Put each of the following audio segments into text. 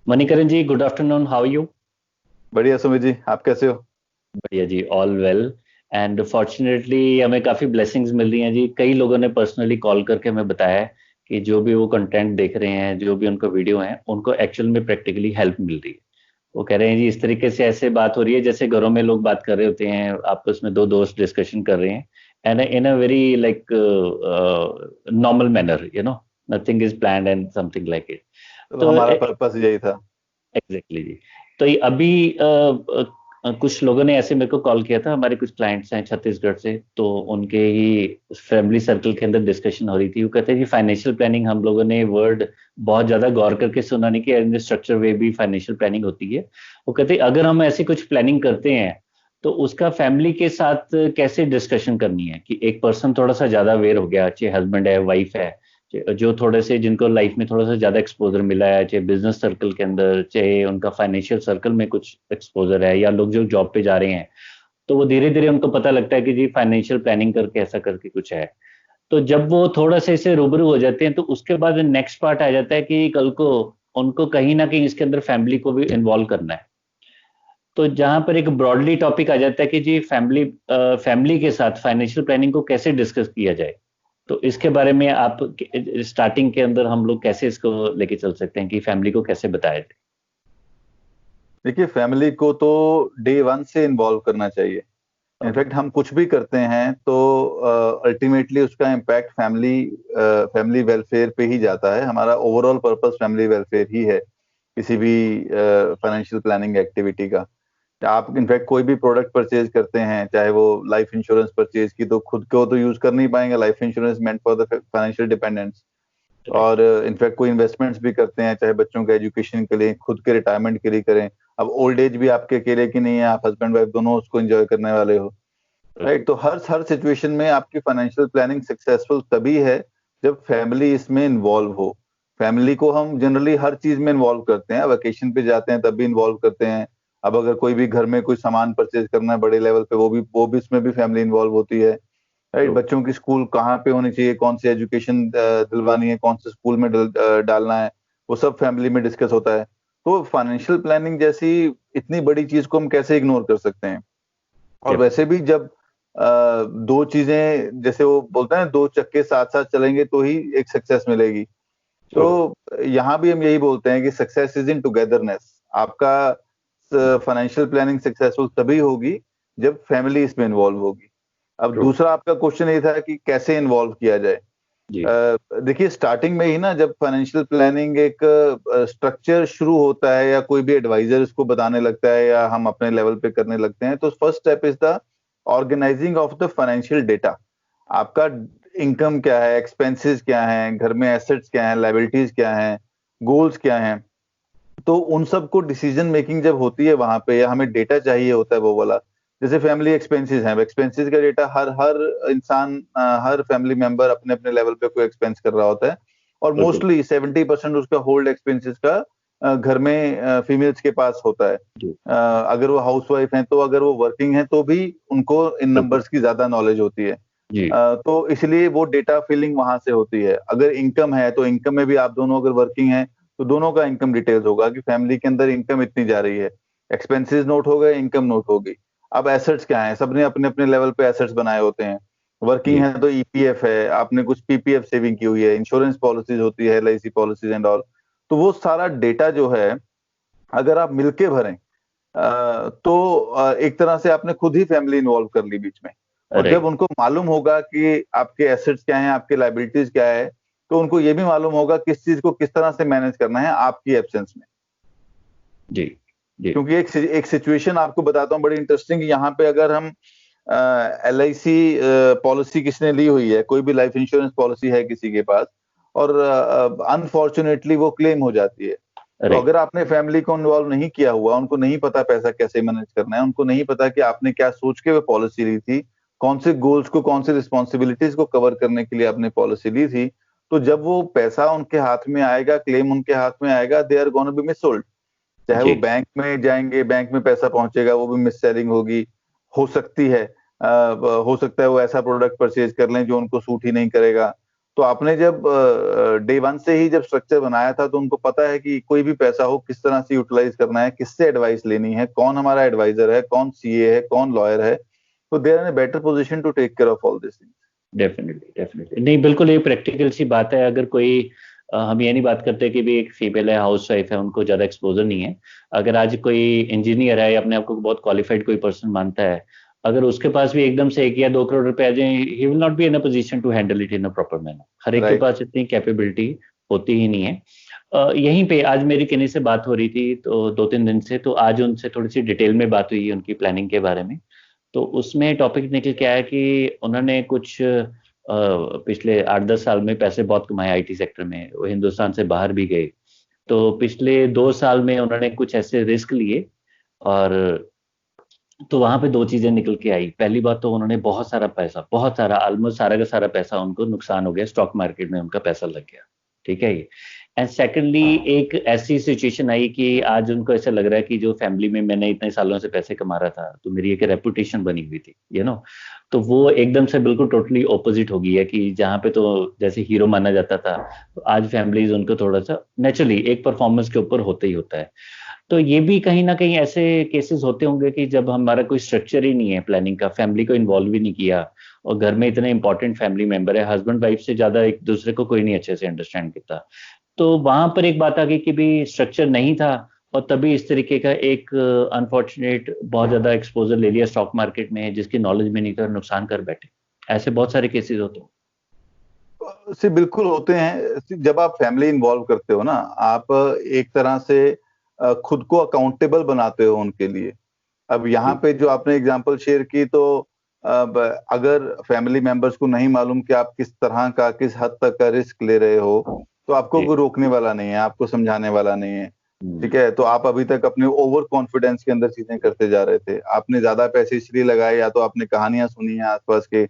Manikaran ji, good afternoon, how you? बढ़िया सुमित जी, आप कैसे हो? बढ़िया जी, ऑल वेल। एंड फॉर्चुनेटली हमें काफ़ी ब्लेसिंग्स मिल रही हैं जी। कई लोगों ने पर्सनली कॉल करके हमें बताया है कि जो भी वो कंटेंट देख रहे हैं, जो भी उनका वीडियो है, उनको एक्चुअल में प्रैक्टिकली हेल्प मिल रही है। वो कह रहे हैं जी, इस तरीके से ऐसे बात हो रही है जैसे घरों में लोग बात कर रहे होते हैं, आपस में दो दोस्त डिस्कशन कर रहे हैं, and in a very like normal manner, nothing is planned and something like it. तो तो हमारा पर्पस यही था। एग्जैक्टली जी। तो ये अभी कुछ लोगों ने ऐसे मेरे को कॉल किया था, हमारे कुछ क्लाइंट्स हैं छत्तीसगढ़ से, तो उनके ही फैमिली सर्कल के अंदर डिस्कशन हो रही थी। वो कहते हैं कि फाइनेंशियल प्लानिंग हम लोगों ने वर्ड बहुत ज्यादा गौर करके सुना नहीं कि इन स्ट्रक्चर वे भी फाइनेंशियल प्लानिंग होती है। वो कहते हैं अगर हम ऐसी कुछ प्लानिंग करते हैं तो उसका फैमिली के साथ कैसे डिस्कशन करनी है, कि एक पर्सन थोड़ा सा ज्यादा अवेयर हो गया, चाहे हस्बैंड है, वाइफ है, जो थोड़े से जिनको लाइफ में थोड़ा सा ज्यादा एक्सपोजर मिला है, चाहे बिजनेस सर्कल के अंदर, चाहे उनका फाइनेंशियल सर्कल में कुछ एक्सपोजर है, या लोग जो जॉब पे जा रहे हैं, तो वो धीरे धीरे उनको पता लगता है कि जी फाइनेंशियल प्लानिंग करके ऐसा करके कुछ है। तो जब वो थोड़ा सा इससे रूबरू हो जाते हैं तो उसके बाद नेक्स्ट पार्ट आ जाता है कि कल को उनको कहीं ना कहीं इसके अंदर फैमिली को भी इन्वॉल्व करना है। तो जहां पर एक ब्रॉडली टॉपिक आ जाता है कि जी फैमिली के साथ फाइनेंशियल प्लानिंग को कैसे डिस्कस किया जाए। तो इसके बारे में आप स्टार्टिंग के अंदर हम लोग कैसे इसको लेके चल सकते हैं कि फैमिली को कैसे बताया जाए? देखिए, फैमिली को तो डे वन से इन्वॉल्व करना चाहिए। ओके। इनफैक्ट हम कुछ भी करते हैं तो अल्टीमेटली उसका इम्पैक्ट फैमिली वेलफेयर पे ही जाता है। हमारा ओवरऑल पर्पस फैमिली वेलफेयर ही है किसी भी फाइनेंशियल प्लानिंग एक्टिविटी का। आप इनफैक्ट कोई भी प्रोडक्ट परचेज करते हैं, चाहे वो लाइफ इंश्योरेंस परचेज की, तो खुद को तो यूज कर नहीं पाएंगे। Life insurance meant for the financial dependence. Right. और इनफैक्ट कोई इन्वेस्टमेंट्स भी करते हैं, चाहे बच्चों के एजुकेशन के लिए, खुद के रिटायरमेंट के लिए करें। अब ओल्ड एज भी आपके अकेले की नहीं है, आप हस्बैंड वाइफ दोनों उसको एंजॉय करने वाले हो। राइट, तो हर हर सिचुएशन में आपकी फाइनेंशियल प्लानिंग सक्सेसफुल तभी है जब फैमिली इसमें इन्वॉल्व हो। फैमिली को हम जनरली हर चीज में इन्वॉल्व करते हैं, वेकेशन पे जाते हैं तब भी इन्वॉल्व करते हैं। अब अगर कोई भी घर में कोई सामान परचेज करना है बड़े लेवल पे, वो भी इसमें भी फैमिली इन्वॉल्व होती है। Right, true. बच्चों की स्कूल कहाँ पे होनी चाहिए, कौन सी एजुकेशन दिलवानी है, कौन से स्कूल में डालना है, वो सब फैमिली में डिस्कस होता है। तो फाइनेंशियल प्लानिंग जैसी इतनी बड़ी चीज को हम कैसे इग्नोर कर सकते हैं? और यप। वैसे भी जब दो चीजें, जैसे वो बोलते हैं, दो चक्के साथ साथ चलेंगे तो ही एक सक्सेस मिलेगी। तो ट्रू। यहाँ भी हम यही बोलते हैं कि सक्सेस इज इन टुगेदरनेस। आपका फाइनेंशियल प्लानिंग सक्सेसफुल तभी होगी जब फैमिली इसमें इन्वॉल्व होगी। अब ट्रू। दूसरा आपका क्वेश्चन ये था कि कैसे इन्वॉल्व किया जाए। जी। देखिए, स्टार्टिंग में ही ना, जब फाइनेंशियल प्लानिंग एक स्ट्रक्चर शुरू होता है या कोई भी एडवाइजर इसको बताने लगता है या हम अपने लेवल पे करने लगते हैं, तो first step is the organising of the financial data. आपका इनकम क्या है, एक्सपेंसेस क्या हैं, घर में एसेट्स क्या हैं, लाइबिलिटीज क्या हैं, गोल्स क्या हैं। तो उन सबको डिसीजन मेकिंग जब होती है वहां पे, या हमें डेटा चाहिए होता है वो वाला। जैसे फैमिली एक्सपेंसेस हैं, एक्सपेंसेस का डेटा हर हर इंसान, हर फैमिली मेंबर अपने अपने लेवल पे कोई एक्सपेंस कर रहा होता है। और बिल्कुल। मोस्टली 70% उसका होल्ड एक्सपेंसेस का घर में फीमेल्स के पास होता है। जी। अगर वो हाउस वाइफ हैं, तो अगर वो वर्किंग हैं तो भी उनको इन बिल्कुल। नंबर्स की ज्यादा नॉलेज होती है। जी। तो इसलिए वो डेटा फिलिंग वहां से होती है। अगर इनकम है तो इनकम में भी आप दोनों अगर वर्किंग हैं तो दोनों का इनकम डिटेल्स होगा कि फैमिली के अंदर इनकम इतनी जा रही है। एक्सपेंसेस नोट हो गए, इनकम नोट होगी। अब एसेट्स क्या है, सबने अपने अपने लेवल पे एसेट्स बनाए होते हैं। वर्किंग जी। है तो ईपीएफ है, आपने कुछ पीपीएफ सेविंग की हुई है, इंश्योरेंस पॉलिसीज होती है, एलआईसी पॉलिसीज एंड ऑल। तो वो सारा डेटा जो है, अगर आप मिलके भरें, तो एक तरह से आपने खुद ही फैमिली इन्वॉल्व कर ली बीच में। और जब राइट। उनको मालूम होगा कि आपके एसेट्स क्या हैं, आपके लाइबिलिटीज क्या है, तो उनको ये भी मालूम होगा किस चीज को किस तरह से मैनेज करना है आपकी एब्सेंस में। जी। जी। क्योंकि एक सिचुएशन आपको बताता हूँ बड़ी इंटरेस्टिंग। यहाँ पे अगर हम एलआईसी पॉलिसी किसने ली हुई है, कोई भी लाइफ इंश्योरेंस पॉलिसी है किसी के पास, और अनफॉर्चुनेटली वो क्लेम हो जाती है, तो राइट। अगर आपने फैमिली को इन्वॉल्व नहीं किया हुआ, उनको नहीं पता पैसा कैसे मैनेज करना है, उनको नहीं पता कि आपने क्या सोच के वो पॉलिसी ली थी, कौन से गोल्स को, कौन से रिस्पॉन्सिबिलिटीज को कवर करने के लिए आपने पॉलिसी ली थी, तो जब वो पैसा उनके हाथ में आएगा, क्लेम उनके हाथ में आएगा, दे आर गोना बी मिससोल्ड। चाहे वो जी। बैंक में जाएंगे, बैंक में पैसा पहुंचेगा, वो भी मिस सेलिंग होगी। हो सकती है, हो सकता है वो ऐसा प्रोडक्ट परचेज कर लें जो उनको सूट ही नहीं करेगा। तो आपने जब डे वन से ही जब स्ट्रक्चर बनाया था तो उनको पता है कि कोई भी पैसा हो किस तरह से यूटिलाइज करना है, किससे एडवाइस लेनी है, कौन हमारा एडवाइजर है, कौन सीए है, कौन लॉयर है, तो they are in a better position to take care of all this things. Definitely नहीं, बिल्कुल ये प्रैक्टिकल सी बात है। अगर कोई हम ये नहीं बात करते कि भी एक फीमेल है, हाउस वाइफ है, उनको ज्यादा एक्सपोजर नहीं है। अगर आज कोई इंजीनियर है या अपने आप को बहुत क्वालिफाइड कोई पर्सन मानता है, अगर उसके पास भी एकदम से 1 या 2 करोड़ रुपए आ जाए, he will not be in a position to handle it in a proper manner. हर एक के राइट। पास इतनी कैपेबिलिटी होती ही नहीं है। यहीं पे आज मेरी किन्हीं से बात हो रही थी, तो 2-3 दिन से, तो आज उनसे थोड़ी सी डिटेल में बात हुई उनकी प्लानिंग के बारे में। तो उसमें टॉपिक निकल के आया कि उन्होंने कुछ पिछले 8-10 साल में पैसे बहुत कमाए आईटी सेक्टर में, वो हिंदुस्तान से बाहर भी गए। तो पिछले 2 साल में उन्होंने कुछ ऐसे रिस्क लिए, और तो वहां पे दो चीजें निकल के आई। पहली बात तो उन्होंने बहुत सारा पैसा, बहुत सारा, ऑलमोस्ट सारा का सारा पैसा उनको नुकसान हो गया, स्टॉक मार्केट में उनका पैसा लग गया। ठीक है ये। एंड सेकेंडली एक ऐसी सिचुएशन आई कि आज उनको ऐसा लग रहा है कि जो फैमिली में मैंने इतने सालों से पैसे कमा रहा था, तो मेरी एक रेपुटेशन बनी हुई थी, तो वो एकदम से बिल्कुल टोटली ऑपोजिट हो गई है कि जहाँ पे तो जैसे हीरो माना जाता था, तो आज फैमिलीज उनको थोड़ा सा नेचुरली एक परफॉर्मेंस के ऊपर होता ही होता है। तो ये भी कहीं ना कहीं ऐसे केसेस होते होंगे कि जब हमारा कोई स्ट्रक्चर ही नहीं है प्लानिंग का, फैमिली को इन्वॉल्व ही नहीं किया, और घर में इतने इंपॉर्टेंट फैमिली मेंबर है, हस्बैंड वाइफ से ज्यादा एक दूसरे को कोई नहीं अच्छे से अंडरस्टैंड करता। तो वहां पर एक बात आ गई कि भी स्ट्रक्चर नहीं था, और तभी इस तरीके का एक अनफॉर्चुनेट बहुत ज्यादा एक्सपोजर ले लिया स्टॉक मार्केट में, जिसकी नॉलेज में नहीं था, नुकसान कर बैठे। ऐसे बहुत सारे केसेस होते हैं। से बिल्कुल होते हैं। जब आप फैमिली इन्वॉल्व करते हो ना, आप एक तरह से खुद को अकाउंटेबल बनाते हो उनके लिए। अब यहाँ पे जो आपने एग्जांपल शेयर की, तो अब अगर फैमिली मेंबर्स को नहीं मालूम कि आप किस तरह का, किस हद तक का रिस्क ले रहे हो, तो आपको कोई रोकने वाला नहीं है, आपको समझाने वाला नहीं है। ठीक है, तो आप अभी तक अपने ओवर कॉन्फिडेंस के अंदर चीजें करते जा रहे थे। आपने ज्यादा पैसे इसलिए लगाए, या तो आपने कहानियां सुनी है आसपास के,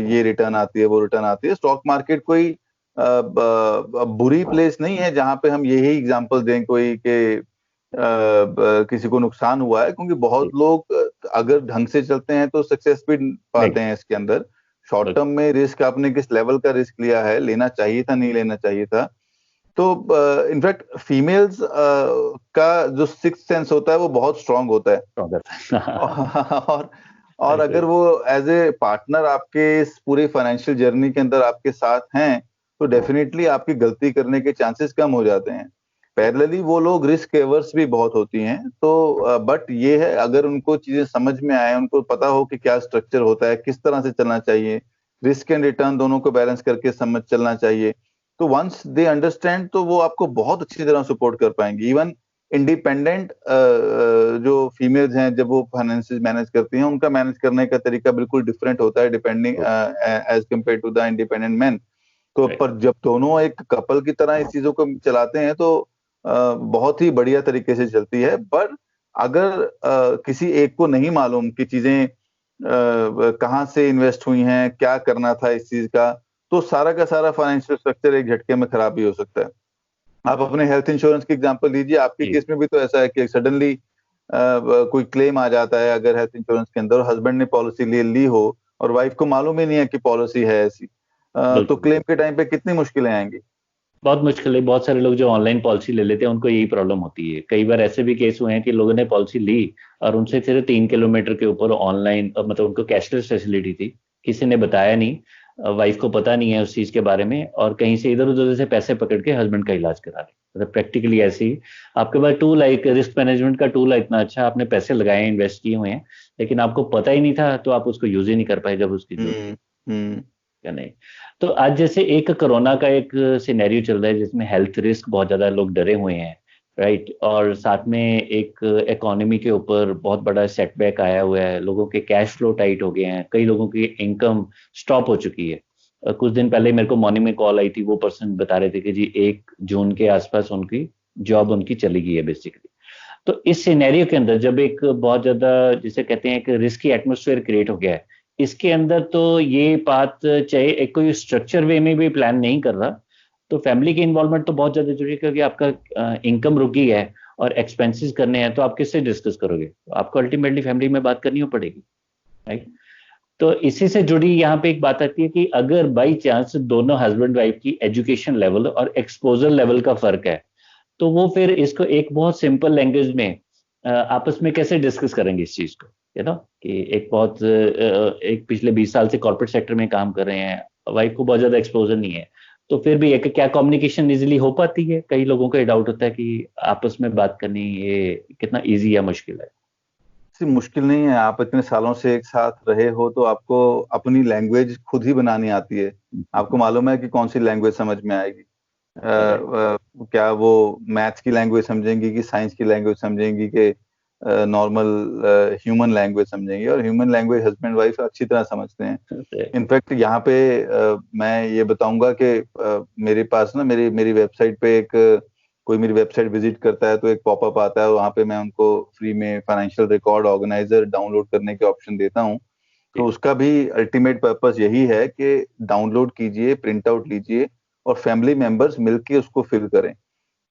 ये रिटर्न आती है, वो रिटर्न आती है। स्टॉक मार्केट कोई बुरी प्लेस नहीं है जहां पे हम यही एग्जांपल दें कोई के किसी को नुकसान हुआ है, क्योंकि बहुत लोग अगर ढंग से चलते हैं तो सक्सेस भी पाते हैं इसके अंदर। शॉर्ट टर्म में रिस्क आपने किस लेवल का रिस्क लिया है, लेना चाहिए था, नहीं लेना चाहिए था। तो इनफैक्ट फीमेल्स का जो सिक्स्थ सेंस होता है वो बहुत स्ट्रांग होता है। और अगर वो एज ए पार्टनर आपके इस पूरे फाइनेंशियल जर्नी के अंदर आपके साथ हैं, तो डेफिनेटली आपकी गलती करने के चांसेस कम हो जाते हैं। पैरेलली वो लोग रिस्क एवर्स भी बहुत होती हैं। तो बट ये है, अगर उनको चीजें समझ में आए, उनको पता हो कि क्या स्ट्रक्चर होता है, किस तरह से चलना चाहिए, रिस्क एंड रिटर्न दोनों को बैलेंस करके समझ चलना चाहिए, तो वंस दे अंडरस्टैंड तो वो आपको बहुत अच्छी तरह सपोर्ट कर पाएंगे। इवन इंडिपेंडेंट जो फीमेल्स हैं, जब वो फाइनेंसेस मैनेज करती हैं, उनका मैनेज करने का तरीका बिल्कुल डिफरेंट होता है depending as compare to the independent man. तो पर जब दोनों एक कपल की तरह इस चीजों को चलाते हैं, तो बहुत ही बढ़िया तरीके से चलती है। पर अगर किसी एक को नहीं मालूम कि चीजें कहाँ से इन्वेस्ट हुई हैं, क्या करना था इस चीज का, तो सारा का सारा फाइनेंशियल स्ट्रक्चर एक झटके में खराब भी हो सकता है। आप अपने हेल्थ इंश्योरेंस की एग्जांपल लीजिए। आपके केस में भी तो ऐसा है कि सडनली कोई क्लेम आ जाता है अगर हेल्थ इंश्योरेंस के अंदर, हस्बैंड ने पॉलिसी ले ली हो और वाइफ को मालूम ही नहीं है कि पॉलिसी है ऐसी, तो क्लेम के टाइम पे कितनी मुश्किलें आएंगी। बहुत मुश्किल है। बहुत सारे लोग जो ऑनलाइन पॉलिसी ले लेते हैं, उनको यही प्रॉब्लम होती है। कई बार ऐसे भी केस हुए हैं कि लोगों ने पॉलिसी ली और उनसे सिर्फ 3 किलोमीटर के ऊपर ऑनलाइन, मतलब उनको कैशलेस फैसिलिटी थी, किसी ने बताया नहीं, वाइफ को पता नहीं है उस चीज के बारे में, और कहीं से इधर उधर से पैसे पकड़ के हस्बैंड का इलाज करा रहे। मतलब प्रैक्टिकली ऐसी आपके पास टूल, एक रिस्क मैनेजमेंट का टूल है इतना अच्छा, आपने पैसे लगाए, इन्वेस्ट किए हुए हैं, लेकिन आपको पता ही नहीं था, तो आप उसको यूज ही नहीं कर पाए जब उसकी जरूरत या नहीं। तो आज जैसे एक कोरोना का एक सिनेरियो चल रहा है जिसमें हेल्थ रिस्क बहुत ज्यादा लोग डरे हुए हैं, राइट, और साथ में एक इकोनॉमी के ऊपर बहुत बड़ा सेटबैक आया हुआ है, लोगों के कैश फ्लो टाइट हो गए हैं, कई लोगों की इनकम स्टॉप हो चुकी है। कुछ दिन पहले मेरे को मॉर्निंग में कॉल आई थी, वो पर्सन बता रहे थे कि जी 1 जून के आसपास उनकी जॉब उनकी चली गई है बेसिकली। तो इस सिनेरियो के अंदर जब एक बहुत ज्यादा, जिसे कहते हैं, एक रिस्की एटमोसफेयर क्रिएट हो गया है, इसके अंदर तो ये बात, चाहे एक कोई स्ट्रक्चर वे में भी प्लान नहीं कर रहा, तो फैमिली की इन्वॉल्वमेंट तो बहुत ज्यादा जरूरी है, क्योंकि आपका इनकम रुक गई है और एक्सपेंसेस करने हैं, तो आप किससे डिस्कस करोगे? तो आपको अल्टीमेटली फैमिली में बात करनी हो पड़ेगी, राइट। तो इसी से जुड़ी यहाँ पे एक बात आती है कि अगर बाई चांस दोनों हस्बैंड वाइफ की एजुकेशन लेवल और एक्सपोजर लेवल का फर्क है, तो वो फिर इसको एक बहुत सिंपल लैंग्वेज में आपस में कैसे डिस्कस करेंगे इस चीज को, कि एक बहुत एक पिछले 20 साल से कॉर्पोरेट सेक्टर में काम कर रहे हैं, वाइफ को बहुत ज्यादा एक्सपोजर नहीं है, तो फिर भी एक क्या कम्युनिकेशन इजीली हो पाती है? कई लोगों का ये डाउट होता है कि आपस में बात करनी ये कितना इजी या मुश्किल है। मुश्किल नहीं है। आप इतने सालों से एक साथ रहे हो तो आपको अपनी लैंग्वेज खुद ही बनानी आती है। आपको मालूम है कि कौन सी लैंग्वेज समझ में आएगी। क्या वो मैथ्स की लैंग्वेज समझेंगी कि साइंस की लैंग्वेज समझेंगी कि नॉर्मल ह्यूमन लैंग्वेज समझेंगी। और ह्यूमन लैंग्वेज हस्बैंड वाइफ अच्छी तरह समझते हैं। इनफैक्ट यहाँ पे मैं ये बताऊंगा कि मेरे पास ना मेरी मेरी वेबसाइट पे कोई मेरी वेबसाइट विजिट करता है तो एक पॉपअप आता है, वहां पे मैं उनको फ्री में फाइनेंशियल रिकॉर्ड ऑर्गेनाइजर डाउनलोड करने के ऑप्शन देता हूँ। तो उसका भी अल्टीमेट पर्पस यही है कि डाउनलोड कीजिए, प्रिंट आउट लीजिए और फैमिली मेंबर्स मिलके उसको फिल करें,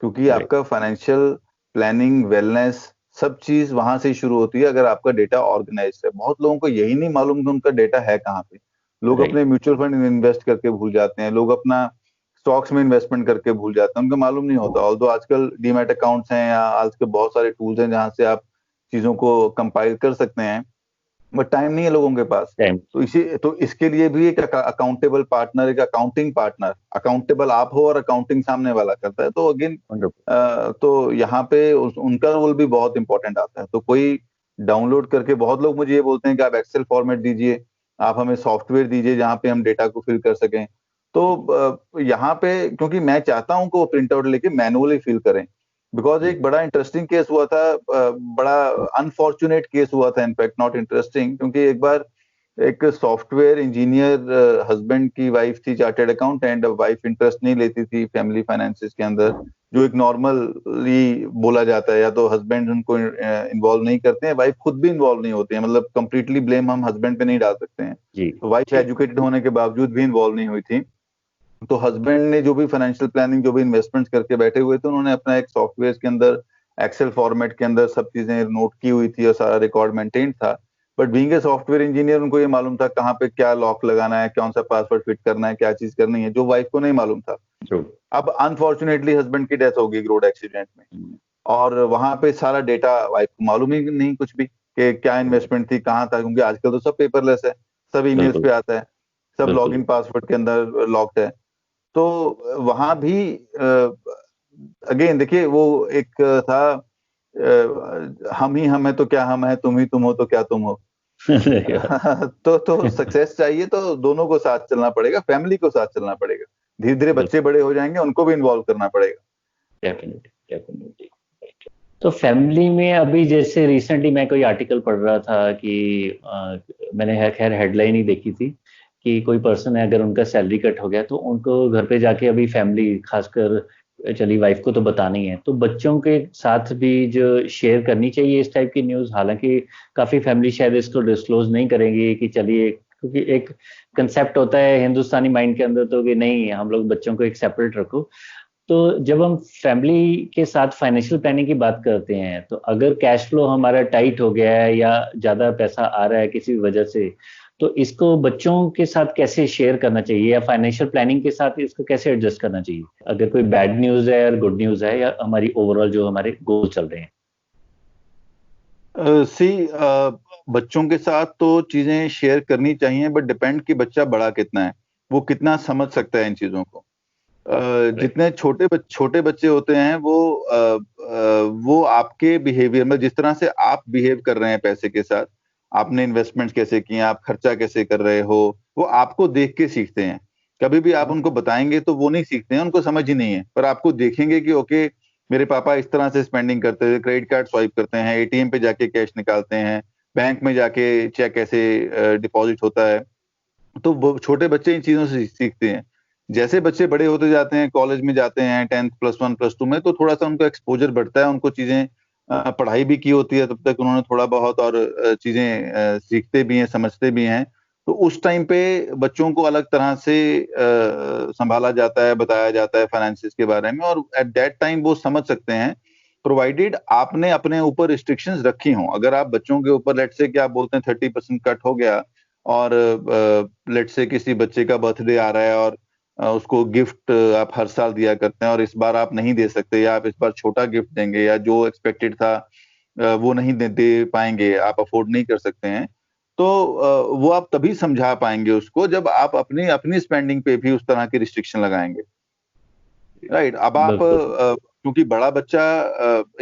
क्योंकि आपका फाइनेंशियल प्लानिंग, वेलनेस, सब चीज वहां से ही शुरू होती है अगर आपका डेटा ऑर्गेनाइज है। बहुत लोगों को यही नहीं मालूम कि उनका डेटा है कहाँ पे। लोग अपने म्यूचुअल फंड में इन्वेस्ट करके भूल जाते हैं, लोग अपना स्टॉक्स में इन्वेस्टमेंट करके भूल जाते हैं, उनको मालूम नहीं होता। ऑल्दो आजकल डीमैट अकाउंट्स हैं या आजकल बहुत सारे टूल्स हैं जहां से आप चीजों को कंपाइल कर सकते हैं, बट टाइम नहीं है लोगों के पास। तो इसके लिए भी एक अकाउंटेबल पार्टनर, एक अकाउंटिंग पार्टनर, अकाउंटेबल आप हो और अकाउंटिंग सामने वाला करता है, तो अगेन तो यहाँ पे उनका रोल भी बहुत इंपॉर्टेंट आता है। तो कोई डाउनलोड करके, बहुत लोग मुझे ये बोलते हैं कि आप एक्सेल फॉर्मेट दीजिए, आप हमें सॉफ्टवेयर दीजिए जहाँ पे हम डेटा को फिल कर सकें। तो यहाँ पे क्योंकि मैं चाहता हूँ कि वो प्रिंट आउट लेके मैनुअली फिल करें, बिकॉज एक बड़ा इंटरेस्टिंग केस हुआ था, बड़ा अनफॉर्चुनेट केस हुआ था, इनफैक्ट नॉट इंटरेस्टिंग, क्योंकि एक बार एक सॉफ्टवेयर इंजीनियर हस्बैंड की वाइफ थी चार्टर्ड अकाउंटेंट, वाइफ इंटरेस्ट नहीं लेती थी फैमिली फाइनेंसेस के अंदर, जो एक नॉर्मली बोला जाता है। या तो हस्बैंड उनको इन्वॉल्व नहीं करते हैं, वाइफ खुद भी इन्वॉल्व नहीं होती है, मतलब कंप्लीटली ब्लेम हम हस्बैंड पे नहीं डाल सकते हैं। तो वाइफ एजुकेटेड होने के बावजूद भी इन्वॉल्व नहीं हुई थी। तो हस्बैंड ने जो भी फाइनेंशियल प्लानिंग, जो भी इन्वेस्टमेंट्स करके बैठे हुए थे, उन्होंने अपना एक सॉफ्टवेयर के अंदर एक्सेल फॉर्मेट के अंदर सब चीजें नोट की हुई थी और सारा रिकॉर्ड मेंटेन था। But being a software engineer उनको ये मालूम था कहाँ पे क्या लॉक लगाना है, कौन सा पासवर्ड फिट करना है, क्या चीज करनी है, जो वाइफ को नहीं मालूम था। अब अनफॉर्चुनेटली हस्बैंड की डेथ हो गई रोड एक्सीडेंट में, और वहां पे सारा डेटा वाइफ को मालूम ही नहीं कुछ भी कि क्या इन्वेस्टमेंट थी, कहाँ था, क्योंकि आजकल तो सब पेपरलेस है, सब ईमेल्स पे आता है, सब लॉगिन पासवर्ड के अंदर लॉक्ड है। तो वहां भी अगेन देखिए वो एक था, हम ही हम है तो क्या हम है, तुम ही तुम हो तो क्या तुम हो। तो सक्सेस चाहिए तो दोनों को साथ चलना पड़ेगा, फैमिली को साथ चलना पड़ेगा, धीरे धीरे बच्चे बड़े हो जाएंगे, उनको भी इन्वॉल्व करना पड़ेगा। डेफिनेटली। तो फैमिली में अभी जैसे रिसेंटली मैं कोई आर्टिकल पढ़ रहा था कि मैंने खैर हेडलाइन ही देखी थी कि कोई पर्सन है, अगर उनका सैलरी कट हो गया तो उनको घर पे जाके अभी फैमिली, खासकर चली वाइफ को तो बताना ही है, तो बच्चों के साथ भी जो शेयर करनी चाहिए इस टाइप की न्यूज़। हालांकि काफ़ी फैमिली शायद इसको डिस्क्लोज नहीं करेंगी कि चलिए, क्योंकि एक कंसेप्ट होता है हिंदुस्तानी माइंड के अंदर तो कि नहीं, हम लोग बच्चों को एक सेपरेट रखो। तो जब हम फैमिली के साथ फाइनेंशियल प्लानिंग की बात करते हैं, तो अगर कैश फ्लो हमारा टाइट हो गया है या ज़्यादा पैसा आ रहा है किसी वजह से, तो इसको बच्चों के साथ कैसे शेयर करना चाहिए या फाइनेंशियल प्लानिंग के साथ इसको कैसे एडजस्ट करना चाहिए, अगर कोई बैड न्यूज़ है या गुड न्यूज़ है या हमारी ओवरऑल जो हमारे गोल चल रहे हैं? बच्चों के साथ तो चीजें शेयर करनी चाहिए, बट डिपेंड कि बच्चा बड़ा कितना है, वो कितना समझ सकता है इन चीजों को। जितने छोटे बच्चे होते हैं वो आपके बिहेवियर में, जिस तरह से आप बिहेव कर रहे हैं पैसे के साथ, आपने इन्वेस्टमेंट कैसे किए, आप खर्चा कैसे कर रहे हो, वो आपको देख के सीखते हैं। कभी भी आप उनको बताएंगे तो वो नहीं सीखते हैं, उनको समझ ही नहीं है, पर आपको देखेंगे कि ओके मेरे पापा इस तरह से स्पेंडिंग करते हैं, क्रेडिट कार्ड स्वाइप करते हैं, एटीएम पे जाके कैश निकालते हैं, बैंक में जाके चेक ऐसे डिपॉजिट होता है। तो वो छोटे बच्चे इन चीजों से सीखते हैं। जैसे बच्चे बड़े होते जाते हैं, कॉलेज में जाते हैं, 10th +1 +2 में, तो थोड़ा सा उनका एक्सपोजर बढ़ता है, उनको चीजें पढ़ाई भी की होती है, तब तक उन्होंने थोड़ा बहुत और चीजें सीखते भी हैं, समझते भी हैं। तो उस टाइम पे बच्चों को अलग तरह से संभाला जाता है, बताया जाता है फाइनेंसिस के बारे में, और एट दैट टाइम वो समझ सकते हैं, प्रोवाइडेड आपने अपने ऊपर रिस्ट्रिक्शंस रखी हों। अगर आप बच्चों के ऊपर लेट्स से कि आप बोलते हैं 30% कट हो गया, और लेट्स से किसी बच्चे का बर्थडे आ रहा है और उसको गिफ्ट आप हर साल दिया करते हैं और इस बार आप नहीं दे सकते, या आप इस बार छोटा गिफ्ट देंगे, या जो एक्सपेक्टेड था वो नहीं दे पाएंगे, आप अफोर्ड नहीं कर सकते हैं, तो वो आप तभी समझा पाएंगे उसको जब आप अपनी अपनी स्पेंडिंग पे भी उस तरह की रिस्ट्रिक्शन लगाएंगे। राइट। अब आप क्योंकि बड़ा बच्चा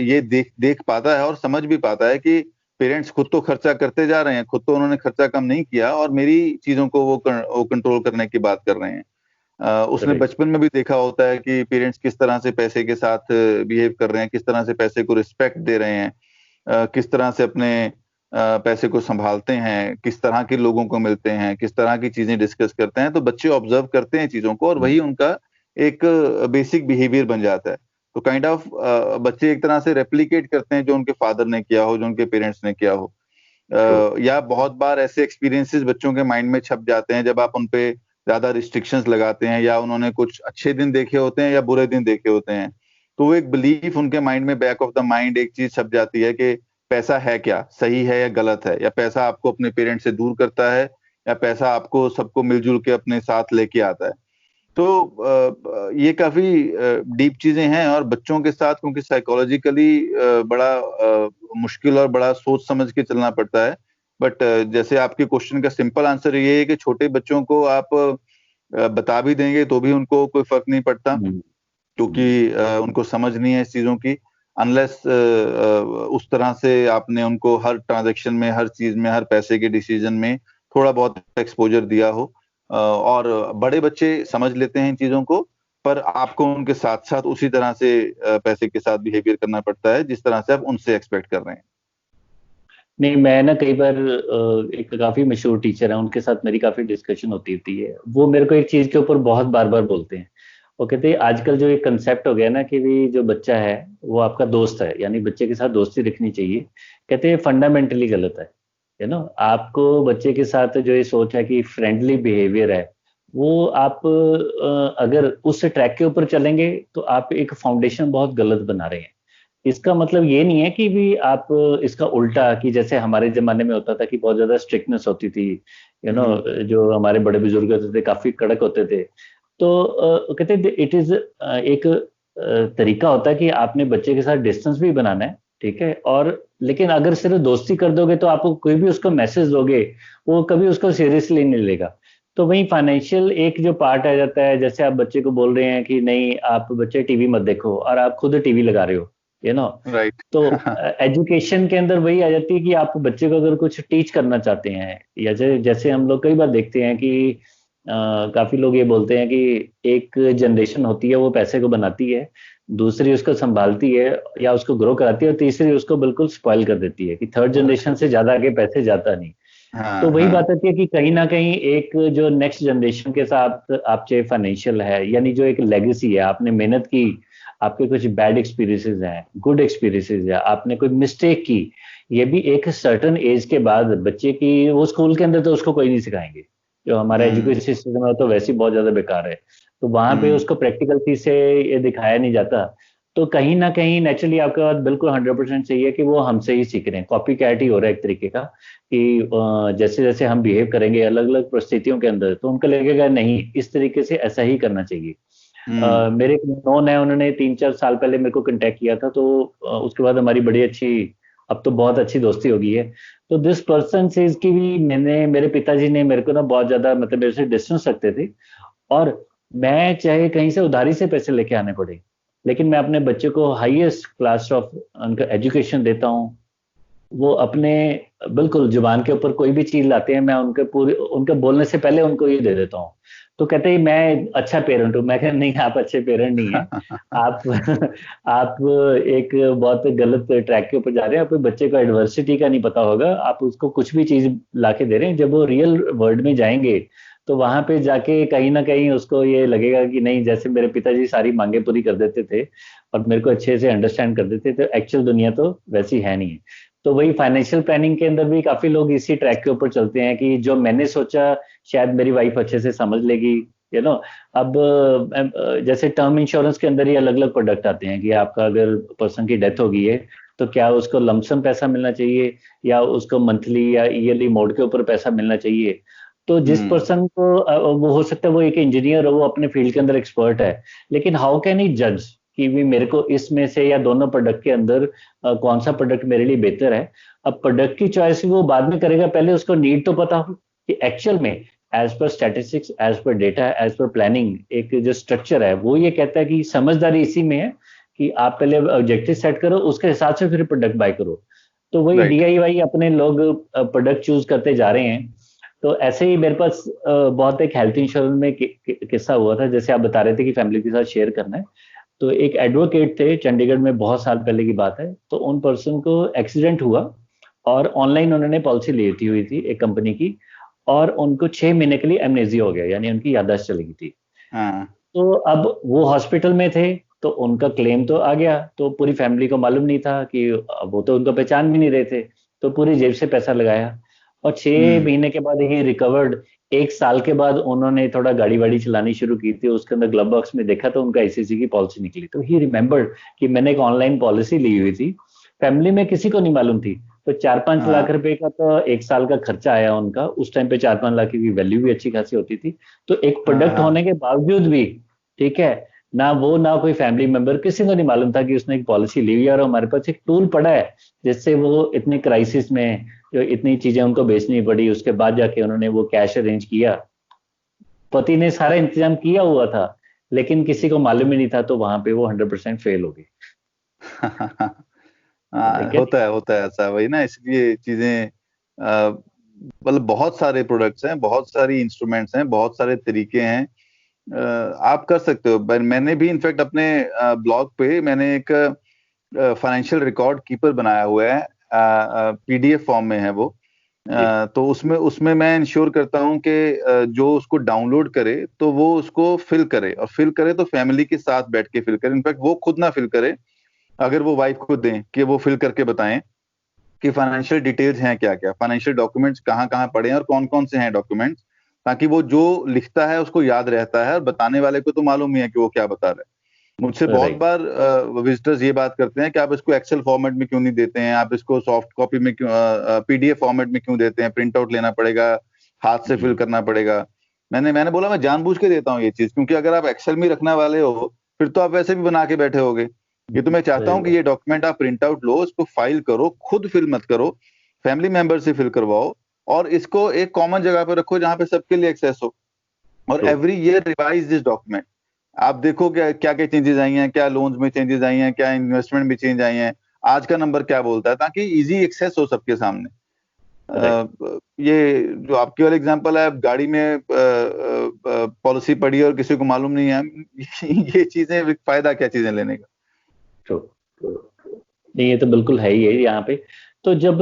ये देख पाता है और समझ भी पाता है कि पेरेंट्स खुद तो खर्चा करते जा रहे हैं, खुद तो उन्होंने खर्चा कम नहीं किया और मेरी चीजों को वो कंट्रोल करने की बात कर रहे हैं। उसने बचपन में भी देखा होता है कि पेरेंट्स किस तरह से पैसे के साथ बिहेव कर रहे हैं, किस तरह से पैसे को रिस्पेक्ट दे रहे हैं, किस तरह से अपने पैसे को संभालते हैं, किस तरह के लोगों को मिलते हैं, किस तरह की चीजें डिस्कस करते हैं। तो बच्चे ऑब्जर्व करते हैं चीजों को और वही उनका एक बेसिक बिहेवियर बन जाता है। तो काइंड ऑफ बच्चे एक तरह से रेप्लिकेट करते हैं जो उनके फादर ने किया हो, जो उनके पेरेंट्स ने किया हो। या बहुत बार ऐसे एक्सपीरियंसेस बच्चों के माइंड में छप जाते हैं जब आप उनपे ज्यादा रिस्ट्रिक्शंस लगाते हैं, या उन्होंने कुछ अच्छे दिन देखे होते हैं या बुरे दिन देखे होते हैं, तो वो एक बिलीफ उनके माइंड में, बैक ऑफ द माइंड एक चीज छप जाती है कि पैसा है क्या, सही है या गलत है, या पैसा आपको अपने पेरेंट्स से दूर करता है, या पैसा आपको सबको मिलजुल के अपने साथ लेके आता है। तो ये काफी डीप चीजें हैं और बच्चों के साथ क्योंकि साइकोलॉजिकली बड़ा मुश्किल और बड़ा सोच समझ के चलना पड़ता है। बट जैसे आपके क्वेश्चन का सिंपल आंसर ये है कि छोटे बच्चों को आप बता भी देंगे तो भी उनको कोई फर्क नहीं पड़ता, क्योंकि उनको समझ नहीं है इस चीजों की, अनलेस उस तरह से आपने उनको हर ट्रांजैक्शन में, हर चीज में, हर पैसे के डिसीजन में थोड़ा बहुत एक्सपोजर दिया हो। और बड़े बच्चे समझ लेते हैं इन चीजों को, पर आपको उनके साथ साथ उसी तरह से पैसे के साथ बिहेवियर करना पड़ता है जिस तरह से आप उनसे एक्सपेक्ट कर रहे हैं। नहीं, मैं ना कई बार एक काफी मशहूर टीचर है, उनके साथ मेरी काफी डिस्कशन होती है। वो मेरे को एक चीज के ऊपर बहुत बार बार बोलते हैं। वो कहते हैं आजकल जो एक कंसेप्ट हो गया ना कि भी जो बच्चा है वो आपका दोस्त है, यानी बच्चे के साथ दोस्ती रखनी चाहिए। कहते हैं फंडामेंटली गलत है। आपको बच्चे के साथ जो ये सोच है कि फ्रेंडली बिहेवियर है, वो आप अगर उस ट्रैक के ऊपर चलेंगे तो आप एक फाउंडेशन बहुत गलत बना रहे हैं। इसका मतलब ये नहीं है कि भी आप इसका उल्टा, कि जैसे हमारे जमाने में होता था कि बहुत ज्यादा स्ट्रिक्टनेस होती थी, जो हमारे बड़े बुजुर्ग होते थे काफी कड़क होते थे। तो कहते हैं इट इज एक तरीका होता है कि आपने बच्चे के साथ डिस्टेंस भी बनाना है, ठीक है, और लेकिन अगर सिर्फ दोस्ती कर दोगे तो आपको कोई भी उसको मैसेज दोगे वो कभी उसको सीरियसली नहीं लेगा। तो वही फाइनेंशियल एक जो पार्ट आ जाता है, जैसे आप बच्चे को बोल रहे हैं कि नहीं आप बच्चे टीवी मत देखो और आप खुद टीवी लगा रहे हो, राइट। तो एजुकेशन के अंदर वही आ जाती है कि आप बच्चे को अगर कुछ टीच करना चाहते हैं, या जैसे हम लोग कई बार देखते हैं कि काफी लोग ये बोलते हैं कि एक जनरेशन होती है वो पैसे को बनाती है, दूसरी उसको संभालती है या उसको ग्रो कराती है, और तीसरी उसको बिल्कुल स्पॉइल कर देती है, कि थर्ड जनरेशन से ज्यादा आगे पैसे जाता नहीं। तो वही बात आती है कि कहीं ना कहीं एक जो नेक्स्ट जनरेशन के साथ आप चाहे फाइनेंशियल है, यानी जो एक लेगेसी है, आपने मेहनत की, आपके कुछ बैड एक्सपीरियंसेस हैं, गुड एक्सपीरियंसेस है, आपने कोई मिस्टेक की, ये भी एक सर्टन एज के बाद बच्चे की, वो स्कूल के अंदर तो उसको कोई नहीं सिखाएंगे, जो हमारा एजुकेशन सिस्टम है तो वैसे ही बहुत ज्यादा बेकार है, तो वहां पे उसको प्रैक्टिकल चीज से ये दिखाया नहीं जाता। तो कहीं ना कहीं नेचुरली आपके बात बिल्कुल 100% सही है कि वो हमसे ही सीख रहे हैं, कॉपी कैट ही हो रहा है एक तरीके का, कि जैसे जैसे हम बिहेव करेंगे अलग अलग परिस्थितियों के अंदर तो उनको लगेगा नहीं इस तरीके से ऐसा ही करना चाहिए। मेरे एक नोन है, उन्होंने 3-4 साल पहले मेरे को कांटेक्ट किया था, तो उसके बाद हमारी बड़ी अच्छी, अब तो बहुत अच्छी दोस्ती हो गई है। तो दिस पर्सन से इसकी भी मेरे पिताजी ने मेरे को ना बहुत ज्यादा मतलब मेरे से डिस्टेंस रखते थे, और मैं चाहे कहीं से उधारी से पैसे लेके आने पड़े, लेकिन मैं अपने बच्चे को हाईएस्ट क्लास ऑफ उनका एजुकेशन देता हूँ। वो अपने बिल्कुल जुबान के ऊपर कोई भी चीज लाते हैं, मैं उनके बोलने से पहले उनको ये दे देता हूँ। तो कहते हैं मैं अच्छा पेरेंट हूँ। मैं कहता नहीं, आप अच्छे पेरेंट नहीं है, आप आप एक बहुत गलत ट्रैक के ऊपर जा रहे हैं। आपके बच्चे को एडवर्सिटी का नहीं पता होगा, आप उसको कुछ भी चीज लाके दे रहे हैं, जब वो रियल वर्ल्ड में जाएंगे तो वहां पे जाके कहीं ना कहीं उसको ये लगेगा कि नहीं, जैसे मेरे पिताजी सारी मांगे पूरी कर देते थे और मेरे को अच्छे से अंडरस्टैंड कर देते थे, एक्चुअल दुनिया तो वैसी है नहीं है। तो वही फाइनेंशियल प्लानिंग के अंदर भी काफी लोग इसी ट्रैक के ऊपर चलते हैं कि जो मैंने सोचा शायद मेरी वाइफ अच्छे से समझ लेगी। अब जैसे टर्म इंश्योरेंस के अंदर ही अलग अलग प्रोडक्ट आते हैं कि आपका अगर पर्सन की डेथ हो गई है तो क्या उसको लमसम पैसा मिलना चाहिए या उसको मंथली या ईयरली मोड के ऊपर पैसा मिलना चाहिए। तो जिस पर्सन को वो हो सकता है वो एक इंजीनियर हो, वो अपने फील्ड के अंदर एक्सपर्ट है, लेकिन हाउ कैन ही जज कि भी मेरे को इसमें से या दोनों प्रोडक्ट के अंदर कौन सा प्रोडक्ट मेरे लिए बेहतर है। अब प्रोडक्ट की चॉइस वो बाद में करेगा, पहले उसको नीड तो पता हो कि एक्चुअल में as per statistics, as per data, as per planning, एक जो स्ट्रक्चर है वो ये कहता है कि समझदारी इसी में है कि आप पहले ऑब्जेक्टिव सेट करो, उसके हिसाब से फिर प्रोडक्ट बाय करो। तो वही DIY अपने लोग प्रोडक्ट चूज करते जा रहे हैं। तो ऐसे ही मेरे पास बहुत एक हेल्थ इंश्योरेंस में किस्सा हुआ था, जैसे आप बता रहे थे कि फैमिली के साथ शेयर करना है। तो एक एडवोकेट थे चंडीगढ़ में, बहुत साल पहले की बात है। तो उन पर्सन को एक्सीडेंट हुआ और ऑनलाइन उन्होंने पॉलिसी ली हुई थी एक कंपनी की, और उनको 6 महीने के लिए एमनेजिया हो गया, यानी उनकी याददाश्त चली गई थी। तो अब वो हॉस्पिटल में थे, तो उनका क्लेम तो आ गया, तो पूरी फैमिली को मालूम नहीं था कि वो तो उनको पहचान भी नहीं रहे थे, तो पूरी जेब से पैसा लगाया और 6 महीने के बाद ही रिकवर्ड। 1 साल के बाद उन्होंने थोड़ा गाड़ी वाड़ी चलानी शुरू की थी, उसके अंदर ग्लव बॉक्स में देखा तो उनका ICICI की पॉलिसी निकली। तो ही रिमेम्बर्ड कि मैंने एक ऑनलाइन पॉलिसी ली हुई थी, फैमिली में किसी को नहीं मालूम थी। तो 4-5 लाख रुपए का तो 1 साल का खर्चा आया उनका। उस टाइम पे 4-5 लाख की वैल्यू भी अच्छी खासी होती थी। तो एक प्रोडक्ट होने के बावजूद भी, ठीक है ना, वो ना कोई फैमिली मेंबर, किसी को नहीं मालूम था कि उसने एक पॉलिसी ली हुई है, और हमारे पास एक टूल पड़ा है जिससे वो इतने क्राइसिस में जो इतनी चीजें उनको बेचनी पड़ी, उसके बाद जाके उन्होंने वो कैश अरेंज किया। पति ने सारा इंतजाम किया हुआ था, लेकिन किसी को मालूम ही नहीं था, तो वहां पे वो 100% फेल हो गई। होता है ऐसा, वही ना, इसलिए चीजें मतलब बहुत सारे प्रोडक्ट्स हैं, बहुत सारी इंस्ट्रूमेंट्स हैं, बहुत सारे तरीके हैं, आप कर सकते हो। मैंने भी इनफैक्ट अपने ब्लॉग पे मैंने एक फाइनेंशियल रिकॉर्ड कीपर बनाया हुआ है, PDF फॉर्म में है वो। तो उसमें मैं इंश्योर करता हूँ कि जो उसको डाउनलोड करे तो वो उसको फिल करे, और फिल करे तो फैमिली के साथ बैठ के फिल करे। इनफैक्ट वो खुद ना फिल करे, अगर वो वाइफ को दें कि वो फिल करके बताएं कि फाइनेंशियल डिटेल्स हैं क्या क्या, फाइनेंशियल डॉक्यूमेंट्स कहाँ कहाँ पड़े हैं और कौन कौन से हैं डॉक्यूमेंट्स, ताकि वो जो लिखता है उसको याद रहता है, और बताने वाले को तो मालूम ही है कि वो क्या बता रहा है। मुझसे बहुत बार विजिटर्स ये बात करते हैं कि आप इसको एक्सेल फॉर्मेट में क्यों नहीं देते हैं, आप इसको सॉफ्ट कॉपी में क्यों, PDF फॉर्मेट में क्यों देते हैं, प्रिंट आउट लेना पड़ेगा, हाथ से फिल करना पड़ेगा। मैंने बोला मैं जानबूझ के देता हूँ ये चीज, क्योंकि अगर आप एक्सेल में रखने वाले हो फिर तो आप वैसे भी बना के बैठे होगे। ये तो मैं चाहता हूँ कि ये डॉक्यूमेंट आप प्रिंट आउट लो, इसको फाइल करो, खुद फिल मत करो, फैमिली मेंबर से फिल करवाओ, और इसको एक कॉमन जगह पे रखो जहां पे सबके लिए एक्सेस हो, और every year revise this document. आप देखो क्या क्या क्या चेंजेस आई हैं, क्या लोन्स में चेंजेस आई हैं, क्या इन्वेस्टमेंट में चेंज आई हैं, आज का नंबर क्या बोलता है, ताकि इजी एक्सेस हो सबके सामने। ये जो आपके वाले एग्जांपल है, गाड़ी में पॉलिसी पड़ी और किसी को मालूम नहीं है, ये चीजें फायदा क्या चीजें लेने का। नहीं, ये तो बिल्कुल है ही है यहाँ पे। तो जब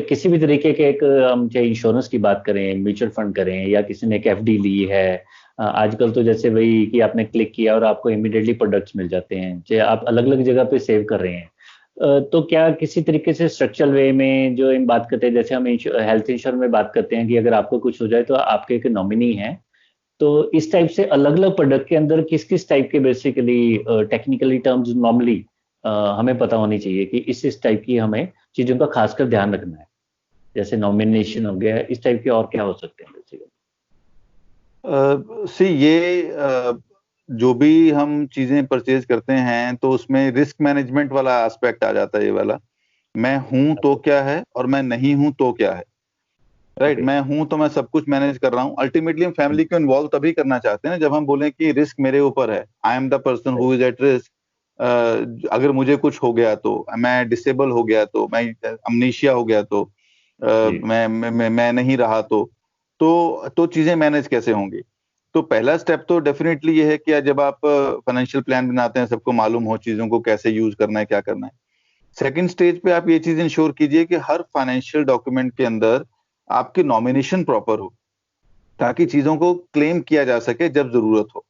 किसी भी तरीके के एक हम चाहे इंश्योरेंस की बात करें, म्यूचुअल फंड करें, या किसी ने एक FD ली है, आजकल तो जैसे वही कि आपने क्लिक किया और आपको इमीडिएटली प्रोडक्ट्स मिल जाते हैं, चाहे आप अलग अलग जगह पे सेव कर रहे हैं। तो क्या किसी तरीके से स्ट्रक्चरल वे में जो हम बात करते हैं, जैसे हम हेल्थ इंश्योरेंस में बात करते हैं कि अगर आपको कुछ हो जाए तो आपके एक नॉमिनी है, तो इस टाइप से अलग अलग प्रोडक्ट के अंदर किस किस टाइप के बेसिकली टेक्निकली टर्म्स नॉर्मली हमें पता होनी चाहिए कि इस टाइप की हमें चीजों का खासकर ध्यान रखना है, जैसे नॉमिनेशन हो गया, इस टाइप के और क्या हो सकते हैं बेसिकली? जो भी हम चीजें परचेज करते हैं तो उसमें रिस्क मैनेजमेंट वाला एस्पेक्ट आ जाता है, ये वाला, मैं हूं तो क्या है और मैं नहीं हूं तो क्या है, राइट। मैं हूं तो मैं सब कुछ मैनेज कर रहा हूं। अल्टीमेटली हम फैमिली को इन्वॉल्व तभी करना चाहते हैं जब हम बोलें कि रिस्क मेरे ऊपर है, I am the person who is at risk. अगर मुझे कुछ हो गया तो, मैं डिसेबल हो गया तो, मैं अमनीशिया हो गया तो, मैं नहीं रहा तो चीजें मैनेज कैसे होंगी। तो पहला स्टेप तो डेफिनेटली ये है कि जब आप फाइनेंशियल प्लान बनाते हैं, सबको मालूम हो चीजों को कैसे यूज करना है, क्या करना है। सेकंड स्टेज पे आप ये चीज इंश्योर कीजिए कि हर फाइनेंशियल डॉक्यूमेंट के अंदर आपकी नॉमिनेशन प्रॉपर हो, ताकि चीजों को क्लेम किया जा सके जब जरूरत हो।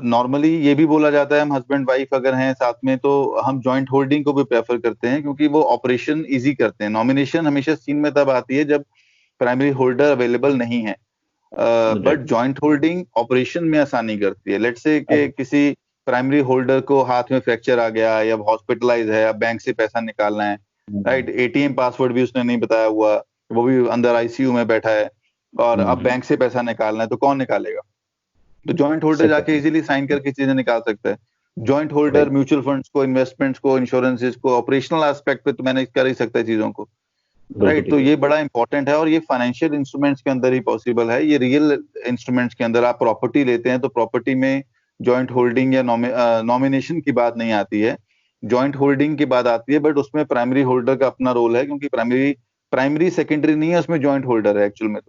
नॉर्मली ये भी बोला जाता है, हम हस्बैंड वाइफ अगर हैं साथ में तो हम जॉइंट होल्डिंग को भी प्रेफर करते हैं, क्योंकि वो ऑपरेशन इजी करते हैं। नॉमिनेशन हमेशा सीन में तब आती है जब प्राइमरी होल्डर अवेलेबल नहीं है, बट जॉइंट होल्डिंग ऑपरेशन में आसानी करती है। लेट्स से कि किसी प्राइमरी होल्डर को हाथ में फ्रैक्चर आ गया, या हॉस्पिटलाइज है, या बैंक से पैसा निकालना है, राइट, ATM पासवर्ड भी उसने नहीं बताया हुआ, वो भी अंदर ICU में बैठा है, और अब बैंक से पैसा निकालना है तो कौन निकालेगा? तो जॉइंट होल्डर जाके इजीली साइन करके चीजें निकाल सकता है। जॉइंट होल्डर म्यूचुअल फंड्स को, इन्वेस्टमेंट्स को, इंश्योरेंसेस को, ऑपरेशनल एस्पेक्ट पे तो मैनेज कर ही सकता है चीजों को, राइट। तो ये बड़ा इंपॉर्टेंट है और ये फाइनेंशियल इंस्ट्रूमेंट्स के अंदर ही पॉसिबल है। ये रियल इंस्ट्रूमेंट्स के अंदर, आप प्रॉपर्टी लेते हैं तो प्रॉपर्टी में जॉइंट होल्डिंग या नॉमिनेशन की बात नहीं आती है, जॉइंट होल्डिंग की बात आती है, बट उसमें प्राइमरी होल्डर का अपना रोल है, क्योंकि प्राइमरी सेकेंडरी नहीं है, उसमें जॉइंट होल्डर है एक्चुअल में।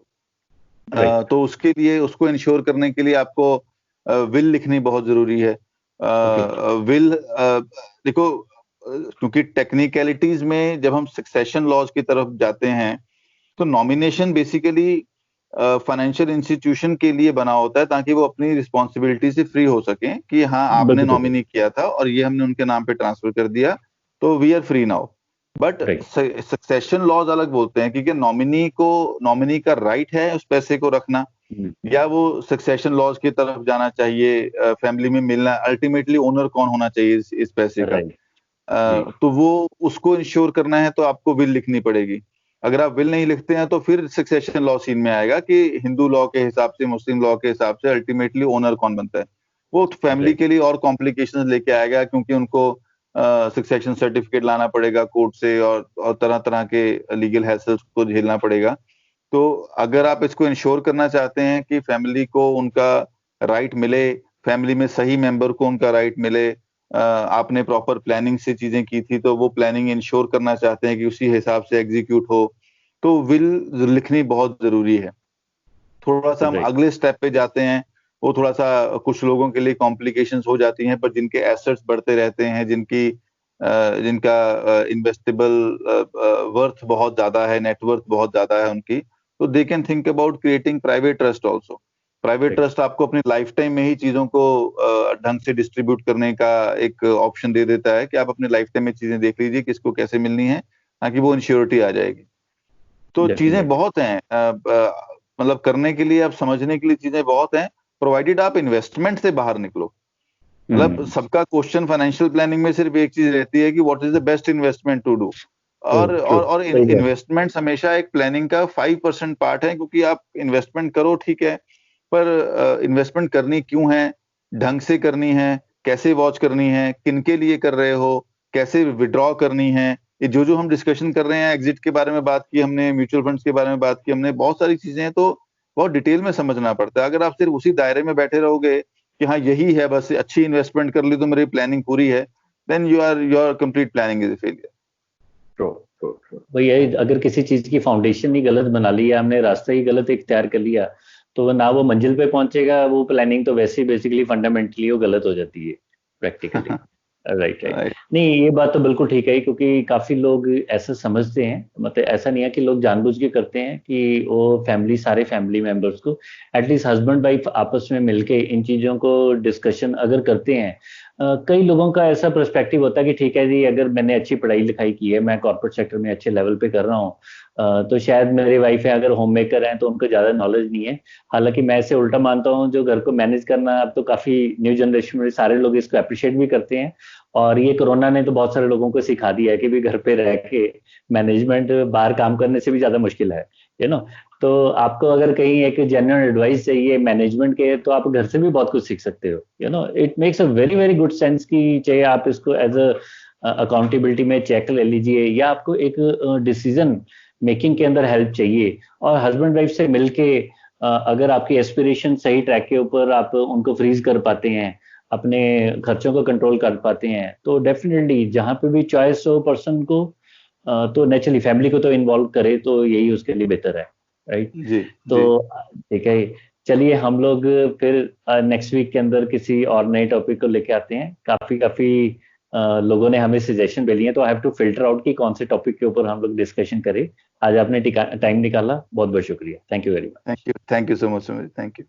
तो उसके लिए, उसको इंश्योर करने के लिए आपको विल लिखनी बहुत जरूरी है। विल देखो, क्योंकि टेक्निकलिटीज में जब हम सक्सेशन लॉज की तरफ जाते हैं तो नॉमिनेशन बेसिकली फाइनेंशियल इंस्टीट्यूशन के लिए बना होता है ताकि वो अपनी रिस्पॉन्सिबिलिटी से फ्री हो सके कि हाँ आपने नॉमिनी किया था और ये हमने उनके नाम पे ट्रांसफर कर दिया, तो we are free now. But succession laws अलग बोलते हैं, क्योंकि नॉमिनी का राइट है उस पैसे को रखना, या वो सक्सेशन लॉज की तरफ जाना चाहिए, फैमिली में मिलना, अल्टीमेटली ओनर कौन होना चाहिए इस पैसे का। तो वो उसको इंश्योर करना है तो आपको विल लिखनी पड़ेगी। अगर आप विल नहीं लिखते हैं तो फिर सक्सेशन लॉ सीन में आएगा कि हिंदू लॉ के हिसाब से, मुस्लिम लॉ के हिसाब से अल्टीमेटली ओनर कौन बनता है। वो फैमिली के लिए और कॉम्प्लिकेशंस लेके आएगा, क्योंकि उनको सक्सेशन सर्टिफिकेट लाना पड़ेगा कोर्ट से और तरह तरह के लीगल हैसल्स को झेलना पड़ेगा। तो अगर आप इसको इंश्योर करना चाहते हैं कि फैमिली को उनका राइट मिले, फैमिली में सही मेंबर को उनका राइट मिले, आपने प्रॉपर प्लानिंग से चीजें की थी तो वो प्लानिंग इंश्योर करना चाहते हैं कि उसी हिसाब से एग्जीक्यूट हो, तो विल लिखनी बहुत जरूरी है। थोड़ा सा हम अगले स्टेप पे जाते हैं, वो थोड़ा सा कुछ लोगों के लिए कॉम्प्लिकेशंस हो जाती हैं, पर जिनके एसेट्स बढ़ते रहते हैं, जिनका इन्वेस्टेबल वर्थ बहुत ज्यादा है, नेटवर्थ बहुत ज्यादा है उनकी, तो they can think about creating private trust also. Private trust आपको अपनी लाइफ टाइम में ही चीजों को ढंग से डिस्ट्रीब्यूट करने का एक ऑप्शन दे देता है कि आप अपने लाइफ टाइम में चीजें देख लीजिए किसको कैसे मिलनी है, ताकि वो इंश्योरिटी आ जाएगी। तो चीजें बहुत हैं, मतलब करने के लिए, आप समझने के लिए चीजें बहुत हैं, प्रोवाइडेड आप इन्वेस्टमेंट से बाहर निकलो। मतलब सबका क्वेश्चन फाइनेंशियल प्लानिंग में सिर्फ एक चीज रहती है कि what is the best investment to do, और इन्वेस्टमेंट हमेशा एक प्लानिंग का 5% पार्ट है, क्योंकि आप इन्वेस्टमेंट करो ठीक है, पर इन्वेस्टमेंट करनी क्यों है, ढंग से करनी है, कैसे वॉच करनी है, किनके लिए कर रहे हो, कैसे विड्रॉ करनी है, ये जो हम डिस्कशन कर रहे हैं, एग्जिट के बारे में बात की हमने, म्यूचुअल फंड्स के बारे में बात की हमने, बहुत सारी चीजें हैं, तो बहुत डिटेल में समझना पड़ता है। अगर आप सिर्फ उसी दायरे में बैठे रहोगे कि हाँ यही है बस, अच्छी इन्वेस्टमेंट कर ली तो मेरी प्लानिंग पूरी है, then your complete planning is a failure. भैया अगर किसी चीज की फाउंडेशन ही गलत बना ली है, हमने रास्ता ही गलत इख्तियार कर लिया, तो ना वो मंजिल पे पहुंचेगा, वो प्लानिंग तो वैसे ही बेसिकली फंडामेंटली वो गलत हो जाती है प्रैक्टिकली। राइट। नहीं, ये बात तो बिल्कुल ठीक है, क्योंकि काफी लोग ऐसा समझते हैं, मतलब ऐसा नहीं है कि लोग जानबूझ के करते हैं कि वो सारे फैमिली मेंबर्स को एटलीस्ट हस्बैंड वाइफ आपस में मिलके इन चीजों को डिस्कशन अगर करते हैं। कई लोगों का ऐसा पर्सपेक्टिव होता है कि ठीक है जी, अगर मैंने अच्छी पढ़ाई लिखाई की है, मैं कॉर्पोरेट सेक्टर में अच्छे लेवल पे कर रहा हूँ, तो शायद मेरी वाइफ है अगर होम मेकर हैं तो उनको ज्यादा नॉलेज नहीं है। हालांकि मैं इसे उल्टा मानता हूँ, जो घर को मैनेज करना अब तो काफी न्यू जनरेशन में सारे लोग इसको अप्रिशिएट भी करते हैं, और ये कोरोना ने तो बहुत सारे लोगों को सिखा दिया है कि भी घर पे रह के मैनेजमेंट बाहर काम करने से भी ज्यादा मुश्किल है, तो आपको अगर कहीं एक जेन्युइन एडवाइस चाहिए मैनेजमेंट के, तो आप घर से भी बहुत कुछ सीख सकते हो। It makes a very very good sense कि चाहे आप इसको एज अ अकाउंटेबिलिटी में चेक ले लीजिए, या आपको एक डिसीजन मेकिंग के अंदर हेल्प चाहिए, और हस्बैंड वाइफ से मिलके अगर आपकी एस्पिरेशन सही ट्रैक के ऊपर आप उनको फ्रीज कर पाते हैं, अपने खर्चों को कंट्रोल कर पाते हैं, तो डेफिनेटली जहां पे भी चॉइस हो पर्सन को, तो नेचुरली फैमिली को तो इन्वॉल्व करे तो यही उसके लिए बेहतर है। राइट जी। तो ठीक है, चलिए हम लोग फिर नेक्स्ट वीक के अंदर किसी और नए टॉपिक को लेके आते हैं। काफी लोगों ने हमें सजेशन भेजी है, तो I have to filter out कि कौन से टॉपिक के ऊपर हम लोग डिस्कशन करें। आज आपने टाइम निकाला, बहुत बहुत शुक्रिया। Thank you very much. Thank you so much. Thank you.